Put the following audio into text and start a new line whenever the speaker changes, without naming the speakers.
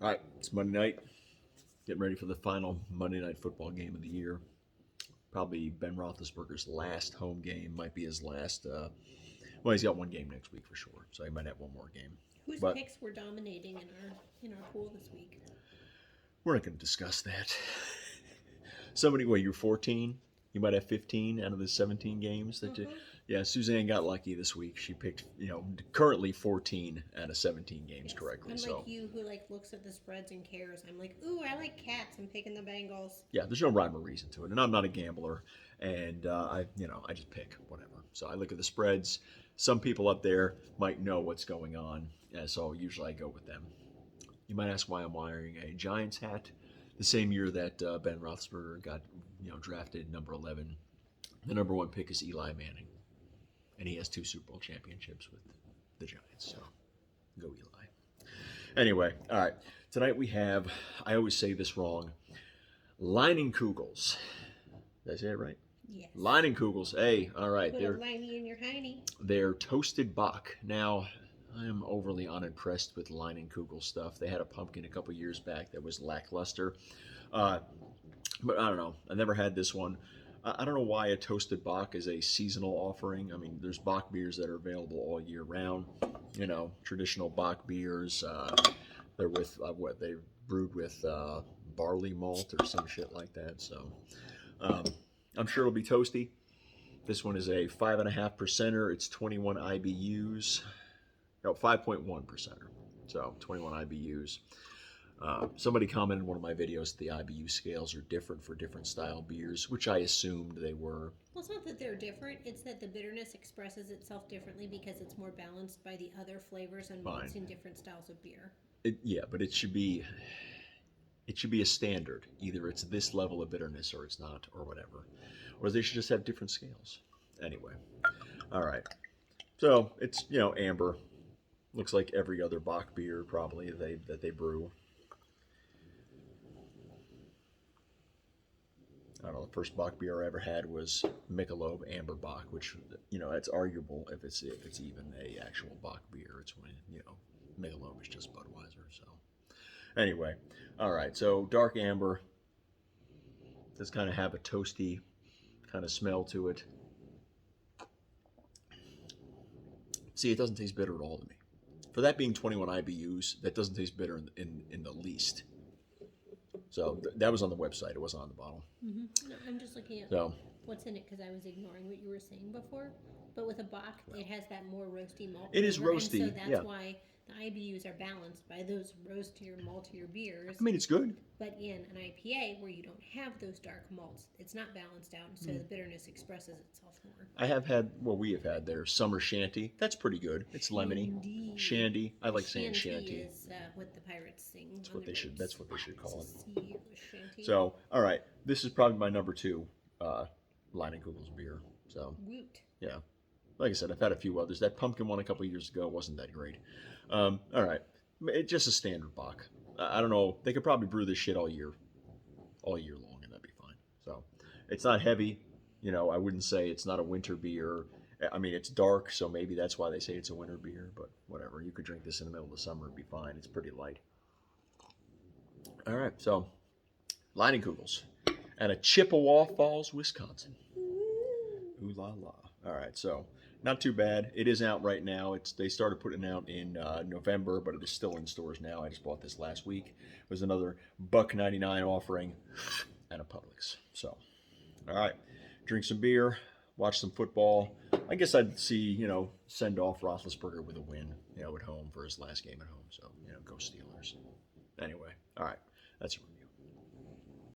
All right, it's Monday night. Getting ready for the final Monday night football game of the year. Probably Ben Roethlisberger's last home game. Might be his last. Well, he's got one game next week for sure, so he might have one more game.
Whose
But
picks were dominating in our pool this week?
we're not going to discuss that. Somebody, well, you're 14. You might have 15 out of the 17 games that you.
Uh-huh.
Yeah, Suzanne got lucky this week. She picked, currently 14 out of 17 games
Yes.
correctly.
Unlike
So
you, who looks at the spreads and cares. I'm like, ooh, I like cats. I'm picking the Bengals.
yeah, there's no rhyme or reason to it. And I'm not a gambler, and I just pick whatever. So I look at the spreads. Some people up there might know what's going on, and so usually I go with them. You might ask why I'm wearing a Giants hat. The same year that Ben Roethlisberger got drafted number 11, the number one pick is Eli Manning, and he has two Super Bowl championships with the Giants. So go Eli. Anyway, all right. Tonight we have, I always say this wrong, Leinenkugels. Did I say it right?
Yes.
Leinenkugels. Hey, all right.
Put a liney in your hiney.
They're toasted Bock. Now, I am overly unimpressed with Leinenkugel stuff. They had a pumpkin a couple years back that was lackluster. Uh, but I don't know. I never had this one. I don't know why a toasted Bock is a seasonal offering. I mean, there's Bock beers that are available all year round. Traditional Bock beers. They're with what they brewed with barley malt or some shit like that. So um, I'm sure it'll be toasty. This one is a 5.5%er. It's 21 IBUs. No, 5.1 percenter. So 21 IBUs. Somebody commented in one of my videos that the IBU scales are different for different style beers, which I assumed they were.
Well, it's not that they're different. It's that the bitterness expresses itself differently because it's more balanced by the other flavors and malts in different styles of beer.
Yeah, but it should be a standard. Either it's this level of bitterness or it's not, or whatever. Or they should just have different scales. Anyway, all right. So it's amber. Looks like every other Bock beer probably that they brew. I don't know. The first Bock beer I ever had was Michelob Amber Bock, which it's arguable if it's even a actual Bock beer. It's when Michelob is just Budweiser. So anyway, all right. So dark amber does kind of have a toasty kind of smell to it. See, it doesn't taste bitter at all to me. For that being 21 IBUs, that doesn't taste bitter in the least. So that was on the website. It wasn't on the bottle.
Mm-hmm. No, I'm just looking at what's in it because I was ignoring what you were saying before. But with a Bock, it has that more roasty malt.
It is roasty.
And so that's why the IBUs are balanced by those roastier, maltier beers.
I mean, it's good.
But in an IPA, where you don't have those dark malts, it's not balanced out, so the bitterness expresses itself more.
We have had their summer shanty. That's pretty good. It's lemony. Shandy. I like saying shanty.
Is what the pirates sing.
That's what they should. That's what they should call it.
Shanty.
So, all right, this is probably my number 2 Leinenkugel's beer. So,
Woot.
Yeah, like I said, I've had a few others. That pumpkin one a couple of years ago wasn't that great. All right, it's just a standard Bock. I don't know. They could probably brew this shit all year long, and that'd be fine. So, it's not heavy. I wouldn't say it's not a winter beer. I mean, it's dark, so maybe that's why they say it's a winter beer. But whatever, you could drink this in the middle of the summer and be fine. It's pretty light. All right, so Leinenkugels out of Chippewa Falls, Wisconsin. Ooh la la. All right, so not too bad. It is out right now. They started putting it out in November, but it is still in stores now. I just bought this last week. It was another $1.99 offering at a Publix. So, all right, drink some beer, watch some football. I guess I'd send off Roethlisberger with a win, at home for his last game at home. So, go Steelers. Anyway, all right, that's a review.